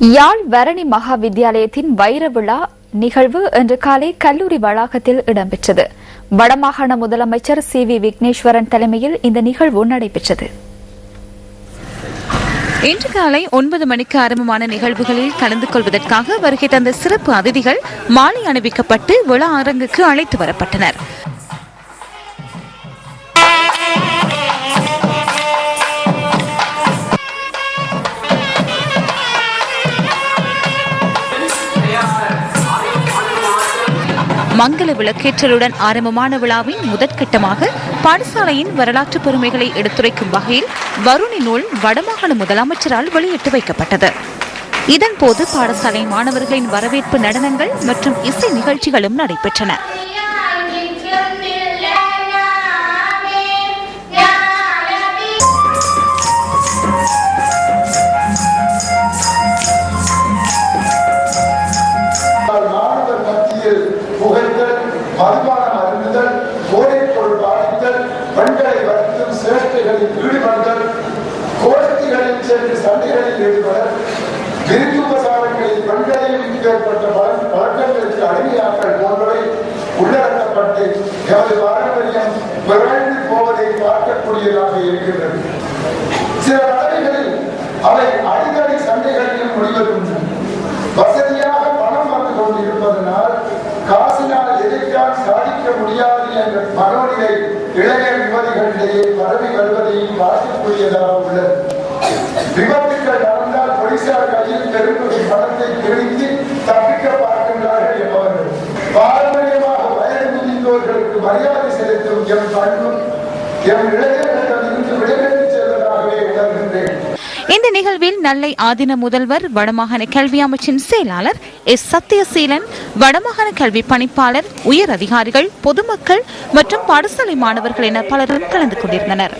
யாழ் வரணி மகா வித்தியாலயத்தின் வைர விழா நிகழ்வு இன்று காலை கல்லூரி வளாகத்தில் இடம்பெற்றது. வடமாகாண முதலமைச்சர் சி.வி. விக்னேஸ்வரன் தலைமையில் இந்த நிகழ்வு நடைபெற்றது. இன்று காலை 9 மணிக்கு ஆரம்பமான நிகழ்வுகளில் கலந்து கொள்வதற்காக வருகை தந்த சிறப்பு அதிதிகள் மாலை அணிவிக்கப்பட்டு விழா அரங்குக்கு அழைத்து வரப்பட்டனர். மங்கள விளக்கேற்றலுடன் ஆரம்பமான விழாவின் முதற்கட்டமாக பாடசாலையின் வரலாற்று பெருமைகளை எடுத்துரைக்கும் வகையில் வருணி நூல் வடமாகாண முதலமைச்சரால் வெளியிட்டு வைக்கப்பட்டது. இதன்போது பாடசாலை மாணவர்களின் வரவேற்பு நடனங்கள் மற்றும் இசை நிகழ்ச்சிகளும் நடைபெற்றன. புகைத்தல், மதுபானம் அருந்துதல், போதைப் பொருள் பாதித்தல், பெண்களை வருத்தும் சேஷ்டைகளில் ஈடுபடுதல், கோஷ்டிகளில் சென்று சண்டைகளில் ஈடுபடல், விருந்துபசாரங்களில் பெண்களையும் ஏற்பட்ட பழக்கங்களுக்கு அடிமையாக்கல் போன்றவை உள்ளடக்கப்பட்டு எமது பாரம்பரியம் விரைந்து போவதை பார்க்கக்கூடியதாக இருக்கின்றது. சில தடவைகளில் அவை அடிக்கடி சண்டைகளிலும் முடிவதுண்டு. வசதியாக பணம் வந்து கொண்டிருப்பதனால் காசினால் எதிர்த்தால் சாதிக்க முடியாது என்ற மனோநிலை இளைஞர் யுவதிகளிடையே பரவி வருவதையும் பார்க்கக்கூடியதாக உள்ளது. விபத்துக்கள் நடந்தால் போலீசார் கையில் பெரும்பகுதி பணத்தை கிழித்து தப்பிக்க பார்க்கின்றார்கள் என்பவர்கள். பாரம்பரியமாக வயது முதிர்ந்தோர்களுக்கு மரியாதை செலுத்தும் எம் பண்பும் எம் இளைஞர்களிடம் இருந்து விடைபெற்று செல்வதாகவே உணர்கின்றேன். இந்த நிகழ்வில் நெல்லை ஆதீன முதல்வர், வடமாகாண கல்வி அமைச்சின் செயலாளர் எஸ். சத்தியசீலன், வடமாகாண கல்வி பணிப்பாளர், உயர் அதிகாரிகள், பொதுமக்கள் மற்றும் பாடசாலை மாணவர்கள் என பலரும் கலந்து கொண்டிருந்தனர்.